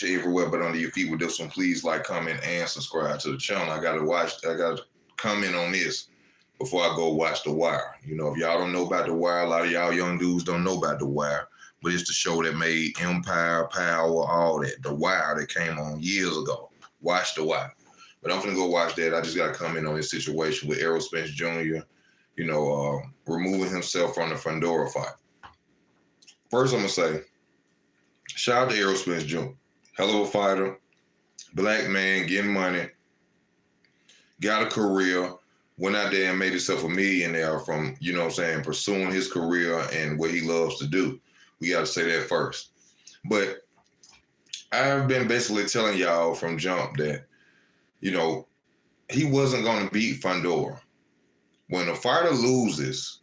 reach everywhere but under your feet with this one. Please like, comment, and subscribe to the channel. I gotta comment on this before I go watch The Wire. You know, if y'all don't know about The Wire, a lot of y'all young dudes don't know about The Wire, but it's the show that made Empire, Power, all that. The Wire that came on years ago. Watch The Wire. But I'm gonna go watch that. I just gotta comment on this situation with Errol Spence Jr., you know, removing himself from the Fundora fight. First, I'm gonna say, shout out to Errol Spence Jr. Hell of a fighter, black man, getting money, got a career, went out there and made himself a millionaire from, you know what I'm saying, pursuing his career and what he loves to do. We got to say that first. But I've been basically telling y'all from jump that, you know, he wasn't going to beat Fundora. When a fighter loses,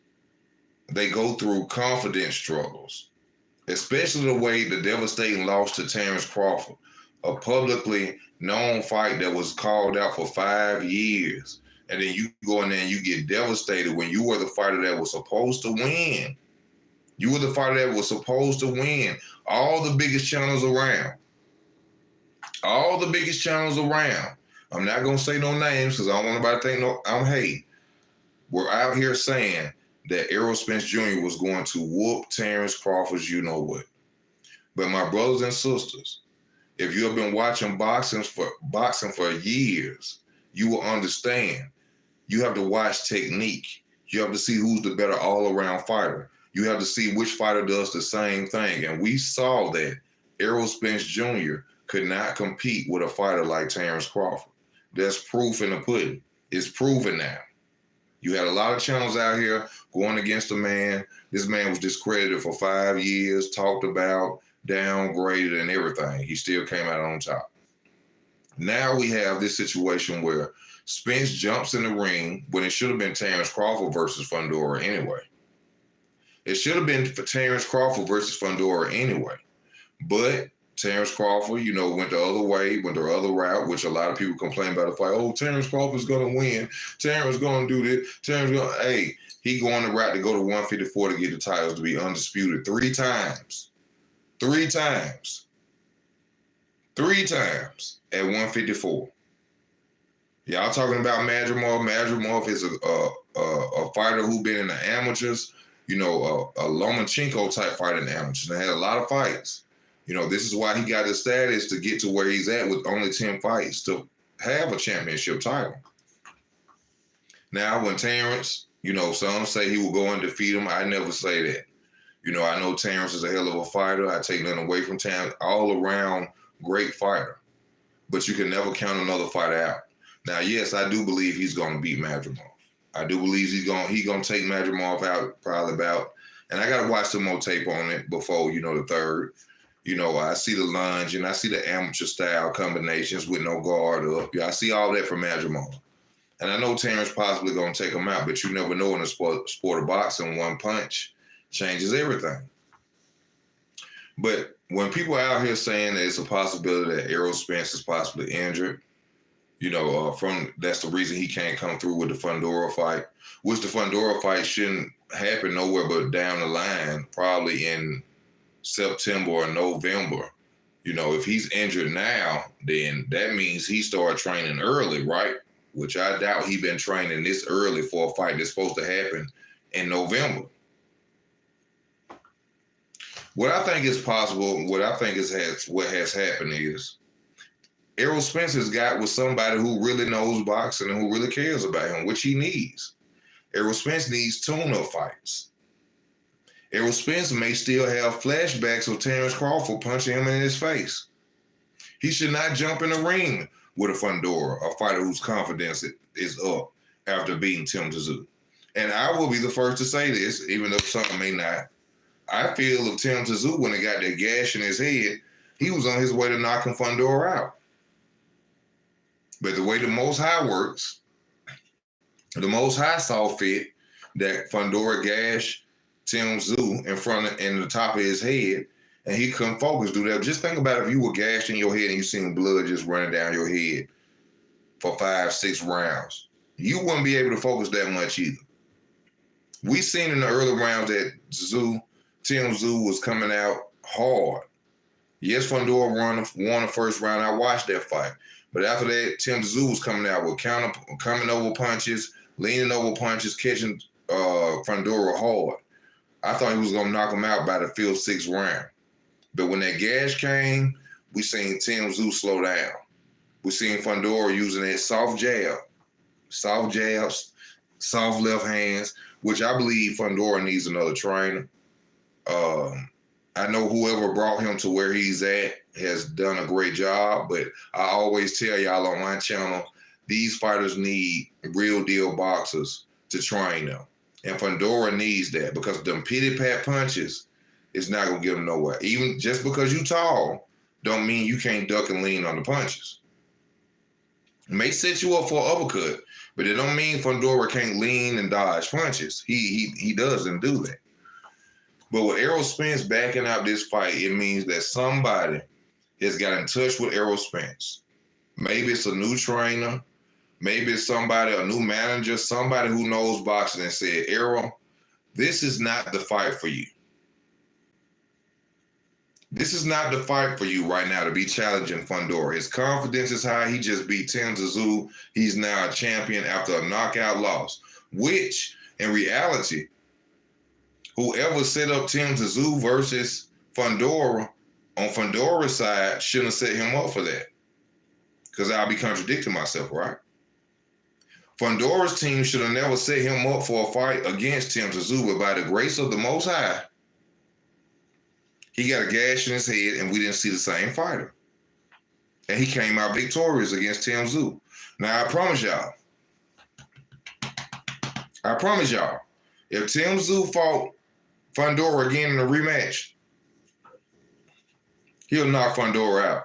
they go through confidence struggles, especially the way the devastating loss to Terrence Crawford, a publicly known fight that was called out for 5 years. And then you go in there and you get devastated when you were the fighter that was supposed to win. You were the fighter that was supposed to win. All the biggest channels around. All the biggest channels around. I'm not going to say no names because I don't want nobody to think no, I'm hating. We're out here saying that Errol Spence Jr. was going to whoop Terrence Crawford's you-know-what. But my brothers and sisters, if you have been watching boxing for years, you will understand. You have to watch technique. You have to see who's the better all-around fighter. You have to see which fighter does the same thing. And we saw that Errol Spence Jr. could not compete with a fighter like Terrence Crawford. That's proof in the pudding. It's proven now. You had a lot of channels out here going against a man. This man was discredited for 5 years, talked about, downgraded, and everything. He still came out on top. Now we have this situation where Spence jumps in the ring when it should have been Terrence Crawford versus Fundora anyway. It should have been for Terrence Crawford versus Fundora anyway. But Terrence Crawford, you know, went the other way, went the other route, which a lot of people complain about the fight. Oh, Terrence Crawford's going to win. Terrence going to do this. Hey, he going the route to go to 154 to get the titles to be undisputed 3 times. 3 times. 3 times at 154. Y'all talking about Madrimov. Madrimov is a fighter who been in the amateurs, you know, a Lomachenko type fighter in the amateurs and had a lot of fights. You know, this is why he got the status to get to where he's at with only 10 fights to have a championship title. Now, when Terrence, you know, some say he will go and defeat him. I never say that. You know, I know Terrence is a hell of a fighter. I take nothing away from Terrence. All around great fighter. But you can never count another fighter out. Now, yes, I do believe he's going to beat Madrimov. I do believe he's going to take Madrimov out probably about, and I got to watch some more tape on it before, you know, the third. You know, I see the lunge and I see the amateur style combinations with no guard up. Yeah, I see all that from Madrimov. And I know Terrence possibly going to take him out, but you never know in the sport of boxing, one punch changes everything. But when people are out here saying that it's a possibility that Errol Spence is possibly injured, you know, that's the reason he can't come through with the Fundora fight, which the Fundora fight shouldn't happen nowhere but down the line, probably in September or November. You know, if he's injured now, then that means he started training early, right? Which I doubt he been training this early for a fight that's supposed to happen in November. What I think is possible, what has happened is Errol Spence has got with somebody who really knows boxing and who really cares about him, which he needs. Errol Spence needs tune-up fights. Errol Spence may still have flashbacks of Terrence Crawford punching him in his face. He should not jump in the ring with a Fundora, a fighter whose confidence is up after beating Tim Tszyu. And I will be the first to say this, even though some may not. I feel if Tim Tszyu, when he got that gash in his head, he was on his way to knocking Fundora out. But the way the Most High works, the Most High saw fit that Fundora gashed Tim Tszyu in the top of his head, and he couldn't focus, do that. Just think about if you were gashed in your head and you seen blood just running down your head for 5-6 rounds. You wouldn't be able to focus that much either. We seen in the early rounds that Tim Tszyu was coming out hard. Yes, Fundora won the first round. I watched that fight. But after that, Tim Tszyu was coming out with coming over punches, leaning over punches, catching Fundora hard. I thought he was going to knock him out by the fifth, sixth round. But when that gash came, we seen Tim Tszyu slow down. We seen Fundora using that soft jabs, soft left hands, which I believe Fundora needs another trainer. I know whoever brought him to where he's at has done a great job, but I always tell y'all on my channel, these fighters need real deal boxers to train them. And Fundora needs that because them pity-pat punches is not going to get him nowhere. Even just because you tall don't mean you can't duck and lean on the punches. It may set you up for an uppercut, but it don't mean Fundora can't lean and dodge punches. He doesn't do that. But with Errol Spence backing out this fight, it means that somebody has got in touch with Errol Spence. Maybe it's a new trainer. Maybe it's somebody, a new manager, somebody who knows boxing and said, Errol, this is not the fight for you. This is not the fight for you right now to be challenging Fundora. His confidence is high. He just beat Tim Tszyu. He's now a champion after a knockout loss, which in reality, whoever set up Tim Tszyu versus Fundora on Fundora's side shouldn't have set him up for that. Because I'll be contradicting myself, right? Fundora's team should have never set him up for a fight against Tim Tszyu, but by the grace of the Most High, he got a gash in his head and we didn't see the same fighter. And he came out victorious against Tim Tszyu. Now, I promise y'all, if Tim Tszyu fought Fundora again in a rematch, he'll knock Fundora out.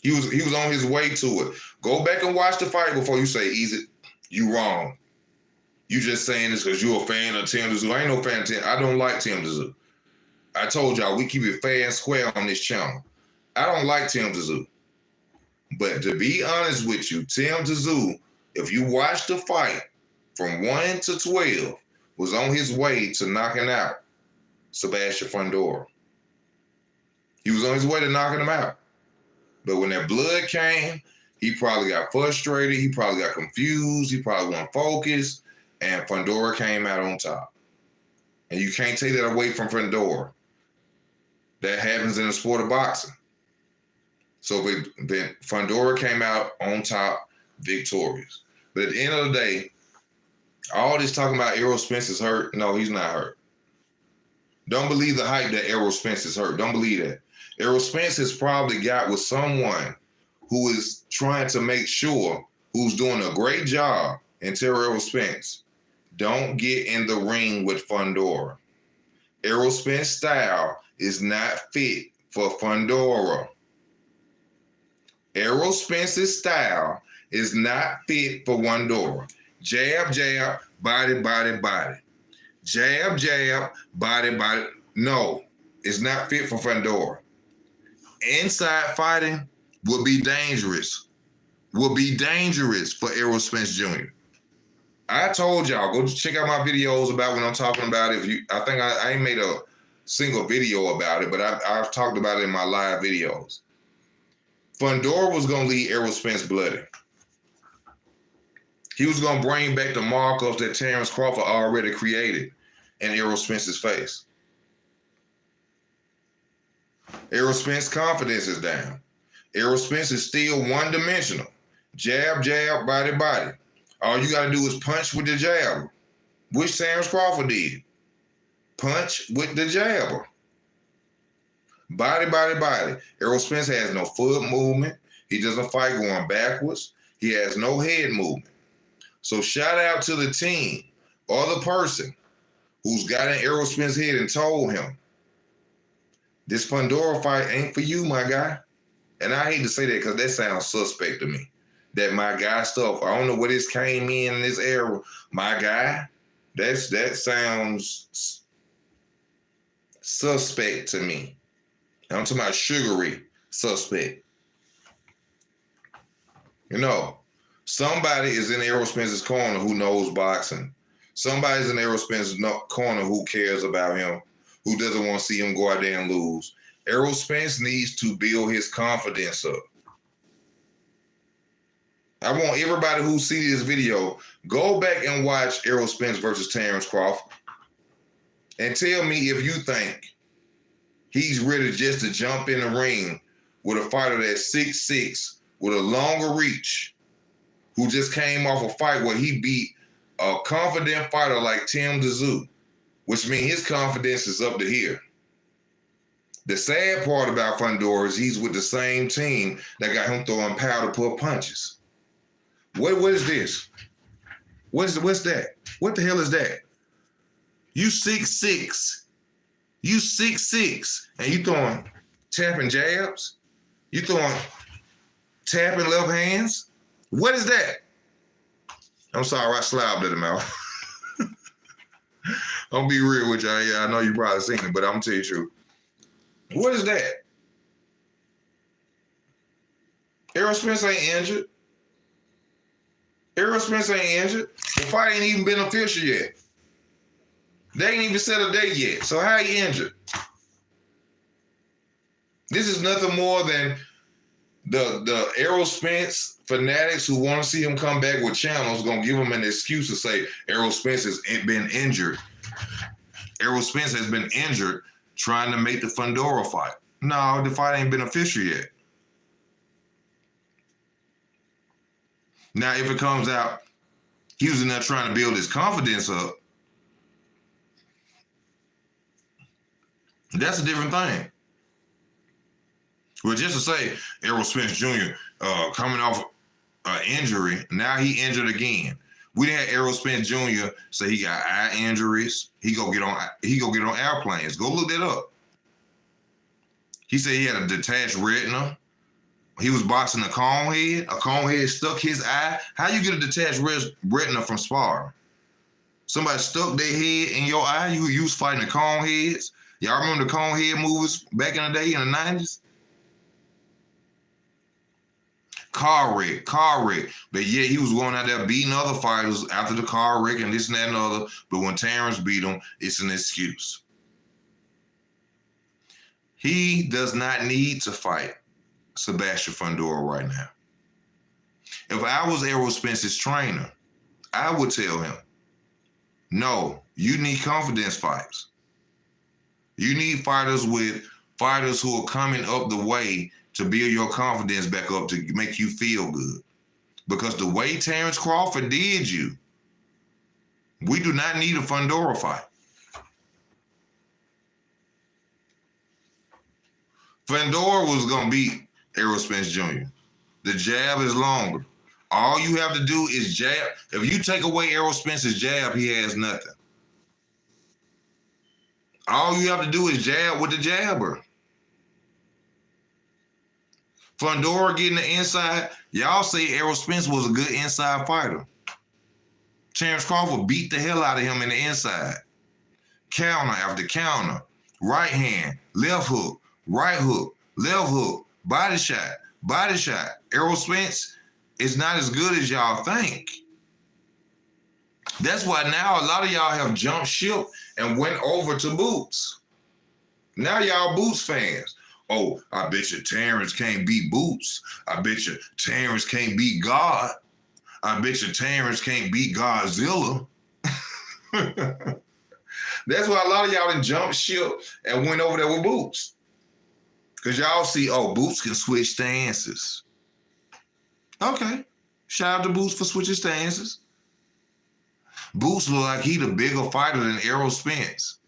He was on his way to it. Go back and watch the fight before you say, Easy, you wrong. You just saying this because you're a fan of Tim Tszyu. I ain't no fan of Tim. I don't like Tim Tszyu. I told y'all we keep it fair and square on this channel. I don't like Tim Tszyu. But to be honest with you, Tim Tszyu, if you watch the fight from 1 to 12, was on his way to knocking out Sebastian Fundora. He was on his way to knocking him out. But when that blood came, he probably got frustrated. He probably got confused. He probably wasn't focused. And Fundora came out on top. And you can't take that away from Fundora. That happens in the sport of boxing. So then Fundora came out on top, victorious. But at the end of the day, all this talking about Errol Spence is hurt. No, he's not hurt. Don't believe the hype that Errol Spence is hurt. Don't believe that. Errol Spence has probably got with someone who is trying to make sure, who's doing a great job, and tell Errol Spence, don't get in the ring with Fundora. Errol Spence's style is not fit for Fundora. Errol Spence's style is not fit for Fundora. Jab, jab, body, body, body. Jab, jab, body, body. No, it's not fit for Fundora. Inside fighting will be dangerous. Will be dangerous for Errol Spence Jr. I told y'all, go check out my videos about when I'm talking about it. I think I ain't made a single video about it, but I've talked about it in my live videos. Fundora was going to leave Errol Spence bloody. He was going to bring back the markups that Terrence Crawford already created in Errol Spence's face. Errol Spence's confidence is down. Errol Spence is still one-dimensional. Jab, jab, body, body. All you got to do is punch with the jab, which Terrence Crawford did. Punch with the jabber. Body, body, body. Errol Spence has no foot movement. He doesn't fight going backwards. He has no head movement. So shout out to the team or the person who's got in Errol Spence's head and told him, this Fundora fight ain't for you, my guy. And I hate to say that because that sounds suspect to me. That my guy stuff, I don't know where this came in this era. My guy, that sounds suspect to me. I'm talking about sugary suspect. You know, somebody is in Errol Spence's corner who knows boxing. Somebody's in Errol Spence's corner who cares about him, who doesn't want to see him go out there and lose. Errol Spence needs to build his confidence up. I want everybody who see this video, go back and watch Errol Spence versus Terrence Crawford and tell me if you think he's ready just to jump in the ring with a fighter that's 6'6", with a longer reach, who just came off a fight where he beat a confident fighter like Tim Tszyu, which means his confidence is up to here. The sad part about Fundora is he's with the same team that got him throwing powder puff punches. What is this? What's that? What the hell is that? You 6'6", and you throwing tapping jabs? You throwing tapping left hands? What is that? I'm sorry, I slapped at him out. I'm gonna be real with y'all. Yeah, I know you probably seen it, but I'm gonna tell you the truth. What is that? Errol Spence ain't injured. Errol Spence ain't injured. The fight ain't even been official yet. They ain't even set a date yet. So how he injured? This is nothing more than the Errol Spence fanatics who want to see him come back with channels gonna give him an excuse to say Errol Spence has been injured. Errol Spence has been injured trying to make the Fundora fight. No, the fight ain't been official yet. Now, if it comes out, he was in there trying to build his confidence up, that's a different thing. Well, just to say, Errol Spence Jr. Coming off an injury, now he injured again. We didn't have Errol Spence Jr. say he got eye injuries. He go get on airplanes. Go look that up. He said he had a detached retina. He was boxing a cone head. A cone head stuck his eye. How you get a detached retina from sparring? Somebody stuck their head in your eye. You was fighting the cone heads. Y'all remember the cone head movies back in the day in the 90s? Car wreck. But yeah, he was going out there beating other fighters after the car wreck and this and that and other. But when Terrence beat him, it's an excuse. He does not need to fight Sebastian Fundora right now. If I was Errol Spence's trainer, I would tell him, no, you need confidence fights. You need fighters who are coming up the way to build your confidence back up, to make you feel good. Because the way Terrence Crawford did you, we do not need a Fundora fight. Fundora was going to beat Errol Spence Jr. The jab is longer. All you have to do is jab. If you take away Errol Spence's jab, he has nothing. All you have to do is jab with the jabber. Fundora getting the inside. Y'all say Errol Spence was a good inside fighter. Terrence Crawford beat the hell out of him in the inside. Counter after counter. Right hand, left hook, right hook, left hook, body shot, body shot. Errol Spence is not as good as y'all think. That's why now a lot of y'all have jumped ship and went over to Boots. Now y'all Boots fans. Oh, I bet you Terrence can't beat Boots. I bet you Terrence can't beat God. I bet you Terrence can't beat Godzilla. That's why a lot of y'all done jumped ship and went over there with Boots. Because y'all see, oh, Boots can switch stances. Okay. Shout out to Boots for switching stances. Boots look like he the bigger fighter than Errol Spence.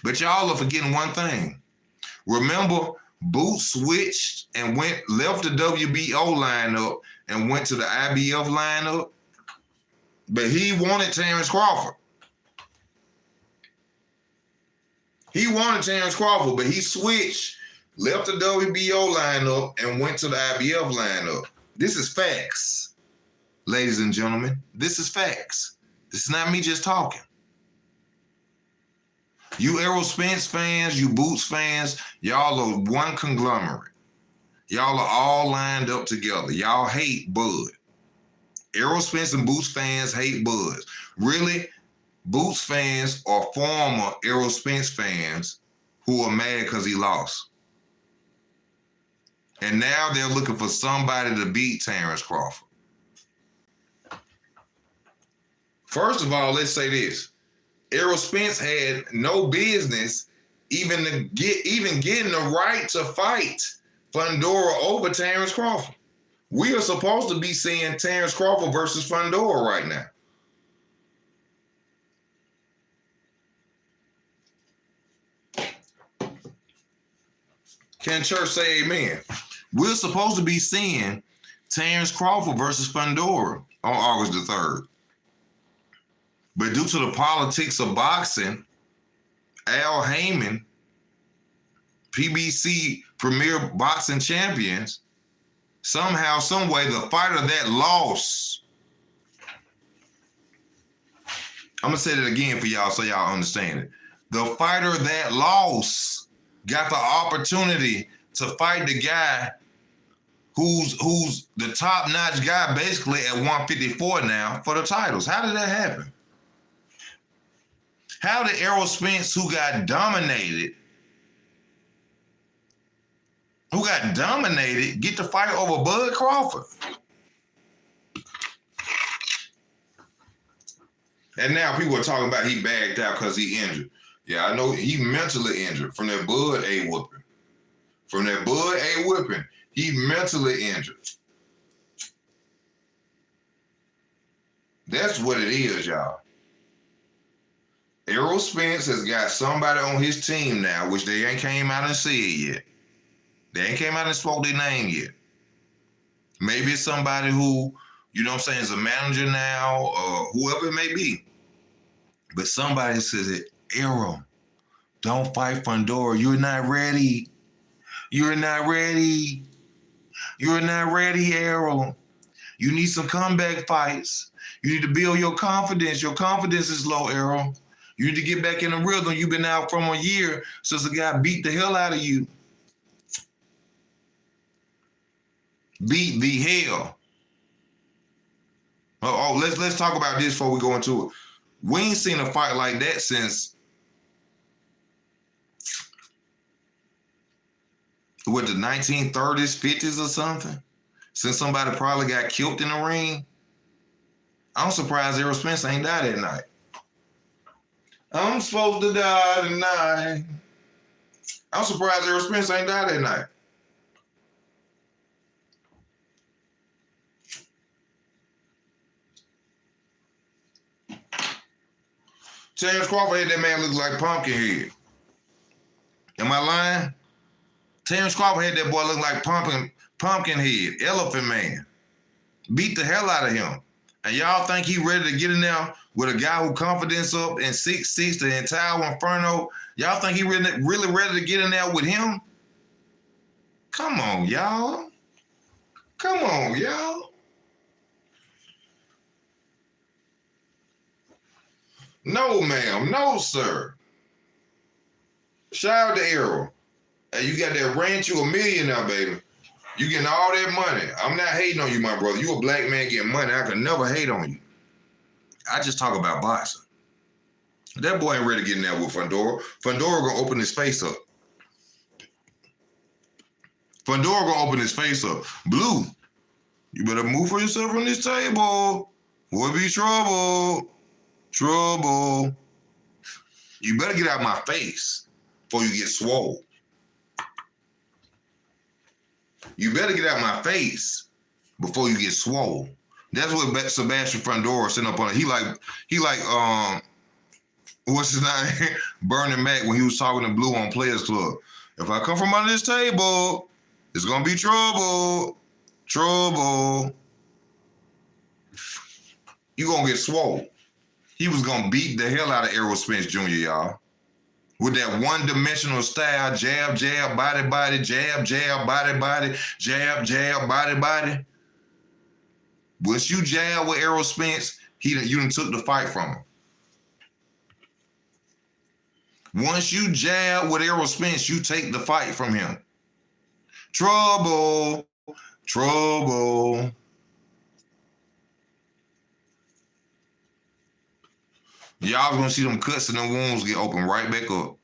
But y'all are forgetting one thing. Remember, Boots switched and left the WBO lineup and went to the IBF lineup, but he wanted Terrence Crawford. He wanted Terrence Crawford, but he switched, left the WBO lineup and went to the IBF lineup. This is facts, ladies and gentlemen. This is facts. This is not me just talking. You Errol Spence fans, you Boots fans, y'all are one conglomerate. Y'all are all lined up together. Y'all hate Bud. Errol Spence and Boots fans hate Bud. Really, Boots fans are former Errol Spence fans who are mad because he lost. And now they're looking for somebody to beat Terrence Crawford. First of all, let's say this. Errol Spence had no business even getting the right to fight Fundora over Terrence Crawford. We are supposed to be seeing Terrence Crawford versus Fundora right now. Can church say amen? We're supposed to be seeing Terrence Crawford versus Fundora on August the 3rd. But due to the politics of boxing, Al Heyman, PBC Premier Boxing Champions, somehow, someway, the fighter that lost. I'm going to say that again for y'all so y'all understand it. The fighter that lost got the opportunity to fight the guy who's the top-notch guy basically at 154 now for the titles. How did that happen? How did Errol Spence, who got dominated, get to fight over Bud Crawford? And now people are talking about he bagged out because he injured. Yeah, I know he mentally injured from that Bud A whooping. From that Bud A whooping, he mentally injured. That's what it is, y'all. Errol Spence has got somebody on his team now, which they ain't came out and said yet. They ain't came out and spoke their name yet. Maybe it's somebody who, you know what I'm saying, is a manager now, or whoever it may be. But somebody says it, Errol, don't fight Fundora. You're not ready. You're not ready. You're not ready, Errol. You need some comeback fights. You need to build your confidence. Your confidence is low, Errol. You need to get back in the rhythm. You've been out from a year since the guy beat the hell out of you. Beat the hell. Let's talk about this before we go into it. We ain't seen a fight like that since what, the 1930s, 50s or something? Since somebody probably got killed in the ring. I'm surprised Errol Spence ain't died that night. I'm supposed to die tonight. I'm surprised Errol Spence ain't died that night. Terrence Crawford had that man look like Pumpkinhead. Am I lying? Terrence Crawford had that boy look like Pumpkinhead, Elephant Man. Beat the hell out of him. And y'all think he ready to get in there with a guy who confidence up in 6'6", the entire Inferno? Y'all think he really ready to get in there with him? Come on, y'all. Come on, y'all. No, ma'am. No, sir. Shout out to Errol. Hey, you got that ranch, you $1 million now, baby. You getting all that money. I'm not hating on you, my brother. You a black man getting money. I can never hate on you. I just talk about boxing. That boy ain't ready to get in there with Fundora. Fundora gonna open his face up. Fundora gonna open his face up. Blue, you better move for yourself from this table. Will be trouble. Trouble. You better get out of my face before you get swole. You better get out of my face before you get swole. That's what Sebastian Fundora sitting up on. He like what's his name? Bernie Mac when he was talking to Blue on Players Club. If I come from under this table, it's gonna be trouble. Trouble. You gonna get swole. He was gonna beat the hell out of Errol Spence Jr., y'all. With that one-dimensional style, jab, jab, body, body, jab, jab, body, body, jab, jab, body, body. Once you jab with Errol Spence, you done took the fight from him. Once you jab with Errol Spence, you take the fight from him. Trouble, trouble. Y'all gonna see them cuts and them wounds get open right back up.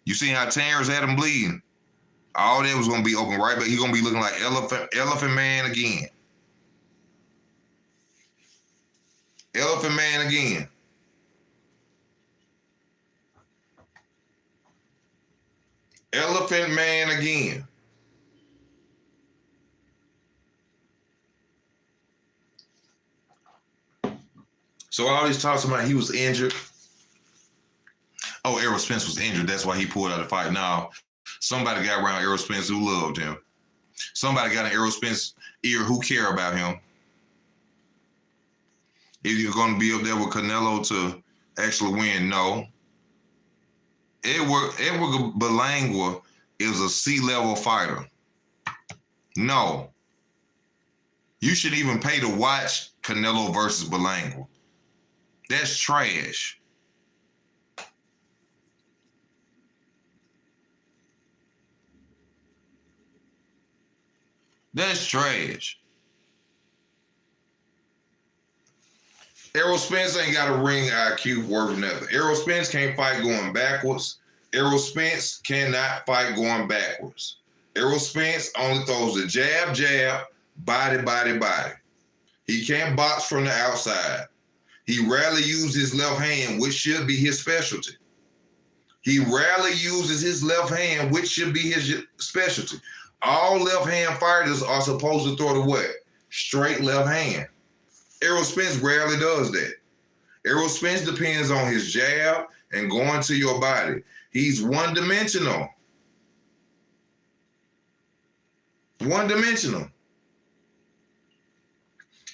You see how Terrence had him bleeding? All that was going to be open right back. He's going to be looking like Elephant Man again. Elephant Man again. Elephant Man again. So all these talks about he was injured. Oh, Errol Spence was injured. That's why he pulled out the fight. Now, somebody got around Errol Spence who loved him. Somebody got an Errol Spence ear who care about him. Is he going to be up there with Canelo to actually win? No. Edward Berlanga is a C-level fighter. No. You should even pay to watch Canelo versus Berlanga. That's trash. That's trash. Errol Spence ain't got a ring IQ worth nothing. Errol Spence can't fight going backwards. Errol Spence cannot fight going backwards. Errol Spence only throws the jab, jab, body, body, body. He can't box from the outside. He rarely uses his left hand, which should be his specialty. He rarely uses his left hand, which should be his specialty. All left-hand fighters are supposed to throw the what? Straight left hand. Errol Spence rarely does that. Errol Spence depends on his jab and going to your body. He's one-dimensional. One-dimensional.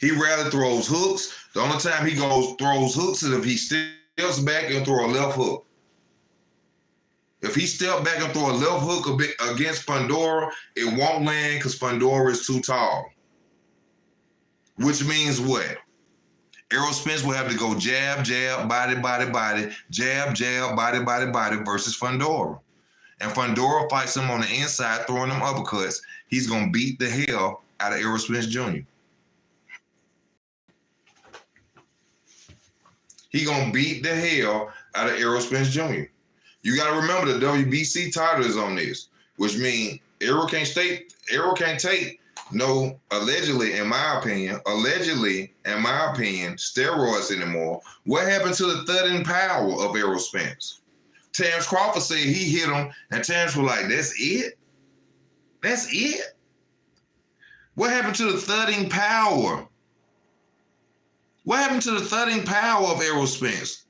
He rarely throws hooks. The only time he throws hooks is if he steps back and throw a left hook. If he steps back and throw a left hook against Fundora, it won't land because Fundora is too tall. Which means what? Errol Spence will have to go jab, jab, body, body, body, jab, jab, body, body, body versus Fundora. And Fundora fights him on the inside, throwing them uppercuts. He's going to beat the hell out of Errol Spence Jr. He's going to beat the hell out of Errol Spence Jr. You got to remember the WBC title is on this, which means Errol can't take no, allegedly, in my opinion, steroids anymore. What happened to the thudding power of Errol Spence? Terrence Crawford said he hit him, and Terrence was like, that's it? That's it? What happened to the thudding power? What happened to the thudding power of Errol Spence?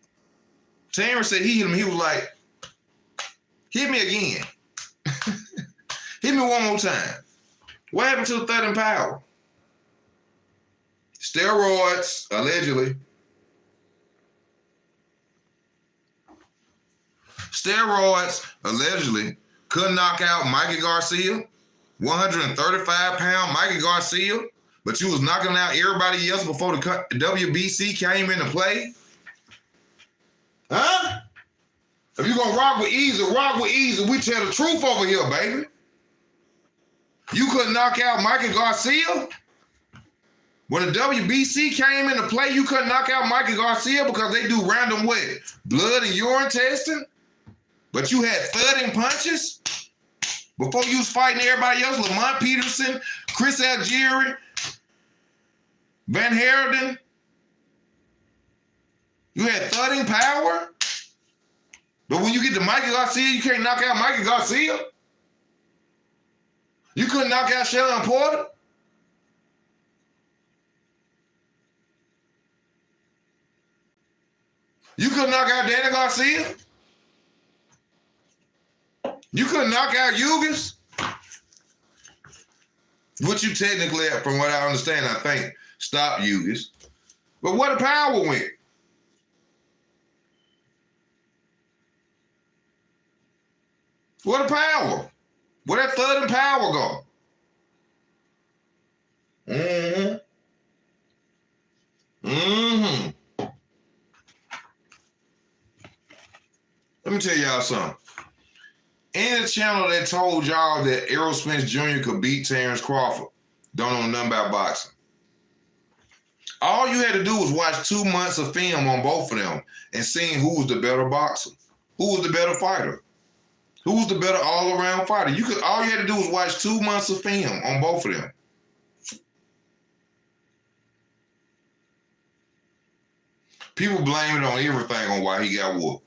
Terrence said he hit him. He was like, hit me again. Hit me one more time. What happened to the thudding power? Steroids, allegedly. Steroids, allegedly, could knock out Mikey Garcia, 135-pound Mikey Garcia, but you was knocking out everybody else before the WBC came into play? Huh? If you're going to rock with Easy, rock with Easy. We tell the truth over here, baby. You couldn't knock out Mikey Garcia? When the WBC came into play, you couldn't knock out Mikey Garcia because they do random what? Blood and urine testing? But you had thudding punches? Before you was fighting everybody else, Lamont Peterson, Chris Algieri, Van Herden. You had thudding power? But when you get to Mikey Garcia, you can't knock out Mikey Garcia? You couldn't knock out Shelton Porter? You couldn't knock out Danny Garcia? You couldn't knock out Yugas? Which you technically, from what I understand, I think, stopped Yugas. But where the power went? Where the power? Where that thudding power go? Let me tell y'all something. Any channel that told y'all that Errol Spence Jr. could beat Terrence Crawford don't know nothing about boxing. All you had to do was watch 2 months of film on both of them and seeing who was the better boxer, who was the better fighter. Who's the better all-around fighter? All you had to do was watch 2 months of film on both of them. People blame it on everything on why he got whooped.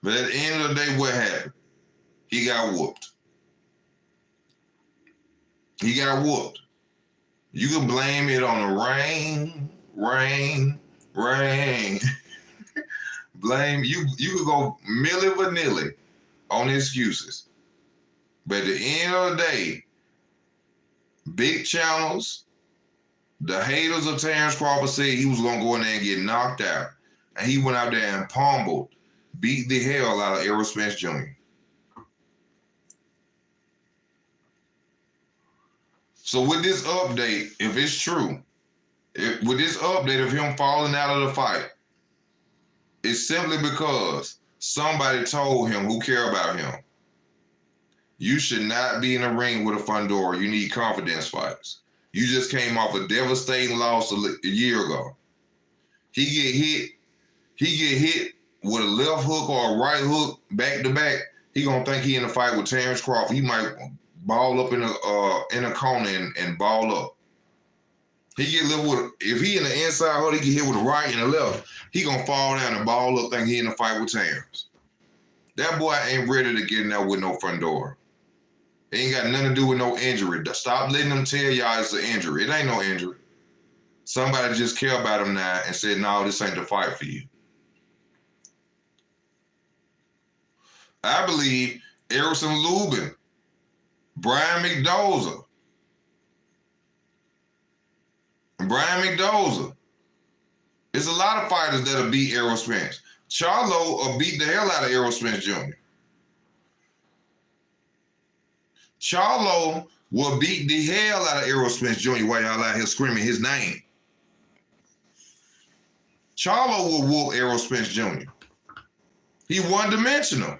But at the end of the day, what happened? He got whooped. He got whooped. You can blame it on the rain. Blame you could go milli vanilli on excuses. But at the end of the day, big channels, the haters of Terrence Crawford said he was gonna go in there and get knocked out. And he went out there and pummeled, beat the hell out of Errol Spence Jr. So with this update, if it's true, with this update of him falling out of the fight, it's simply because somebody told him who care about him, you should not be in a ring with a Fundora. You need confidence fighters. You just came off a devastating loss a year ago. He get hit with a left hook or a right hook back to back. He gonna think he in a fight with Terrence Crawford. He might ball up in a corner and ball up. He get little with, if he in the inside hook, he get hit with the right and the left. He gonna fall down and ball up, think he in a fight with Terrence. That boy ain't ready to get in there with no Fundora. It ain't got nothing to do with no injury. Stop letting them tell y'all it's an injury. It ain't no injury. Somebody just care about him now and said, no, this ain't the fight for you. I believe Erickson Lubin, Brian McDoza. There's a lot of fighters that'll beat Errol Spence. Charlo will beat the hell out of Errol Spence Jr. Charlo will beat the hell out of Errol Spence Jr. while y'all out here screaming his name. Charlo will whoop Errol Spence Jr. He one-dimensional.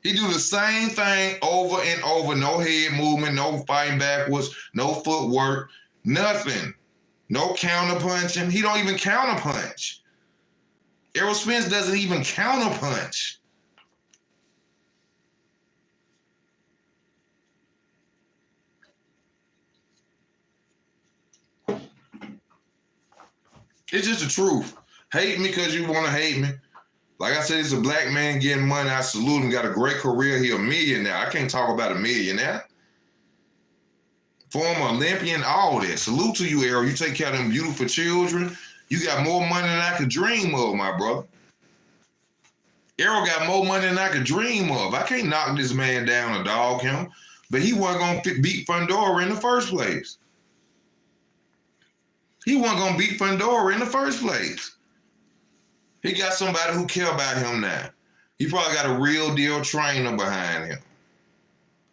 He do the same thing over and over. No head movement, no fighting backwards, no footwork, nothing. No counter-punching. He don't even counter-punch. Errol Spence doesn't even counter-punch. It's just the truth. Hate me because you want to hate me. Like I said, it's a black man getting money. I salute him. Got a great career. He a millionaire. I can't talk about a millionaire. Former Olympian, all that. Salute to you, Errol. You take care of them beautiful children. You got more money than I could dream of, my brother. Errol got more money than I could dream of. I can't knock this man down or dog him, but he wasn't going to beat Fundora in the first place. He wasn't going to beat Fundora in the first place. He got somebody who care about him now. He probably got a real deal trainer behind him.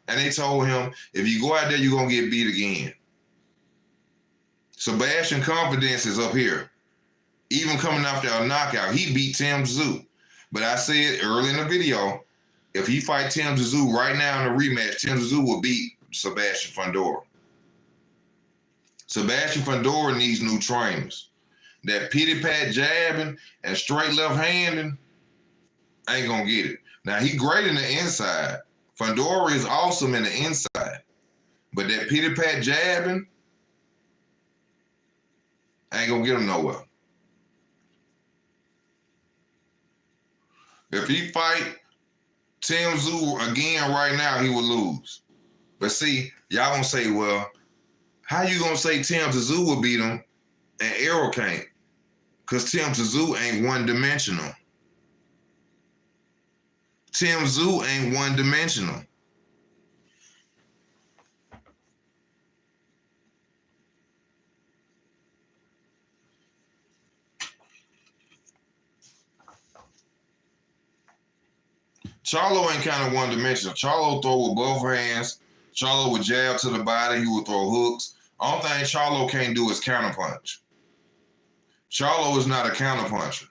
And they told him, if you go out there, you're going to get beat again. Sebastian Confidence is up here. Even coming after a knockout, he beat Tim Tszyu. But I said early in the video, if he fight Tim Tszyu right now in a rematch, Tim Tszyu will beat Sebastian Fundora. Sebastian Fundora needs new trainers. That pity-pat jabbing and straight left-handing ain't going to get it. Now, he great in the inside. Fundora is awesome in the inside. But that pity-pat jabbing ain't going to get him nowhere. If he fight Tim Tszyu again right now, he will lose. But see, y'all gonna say, well, how you gonna say Tim Tszyu will beat him and Errol can't? Because Tim Tszyu ain't one-dimensional. Tim Tszyu ain't one-dimensional. Charlo ain't kind of one-dimensional. Charlo throw with both hands. Charlo would jab to the body. He would throw hooks. Only thing Charlo can't do is counterpunch. Charlo is not a counterpuncher.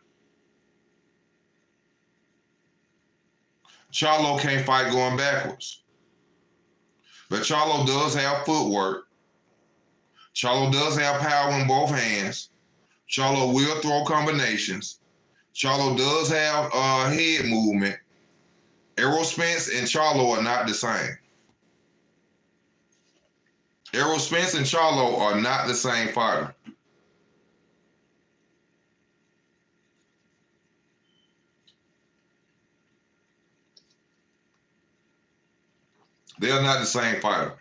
Charlo can't fight going backwards. But Charlo does have footwork. Charlo does have power in both hands. Charlo will throw combinations. Charlo does have head movement. Errol Spence and Charlo are not the same. Errol Spence and Charlo are not the same fighter. They're not the same fighter.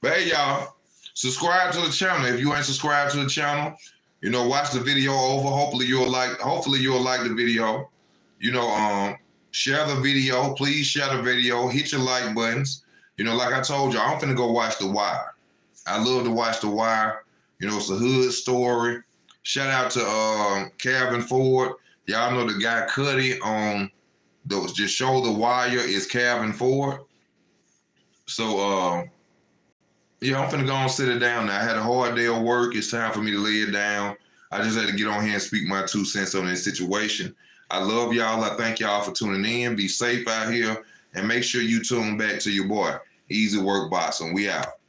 But hey, y'all, subscribe to the channel. If you ain't subscribed to the channel, you know, watch the video over. Hopefully you'll like the video. You know, share the video. Please share the video. Hit your like buttons. You know, like I told you, I'm finna go watch The Wire. I love to watch The Wire. You know, it's a hood story. Shout out to Calvin Ford. Y'all know the guy Cuddy on just show The Wire is Calvin Ford. So yeah, I'm finna go and sit it down now. I had a hard day of work. It's time for me to lay it down. I just had to get on here and speak my 2 cents on this situation. I love y'all. I thank y'all for tuning in. Be safe out here. And make sure you tune back to your boy, Easy Work Boxing. We out.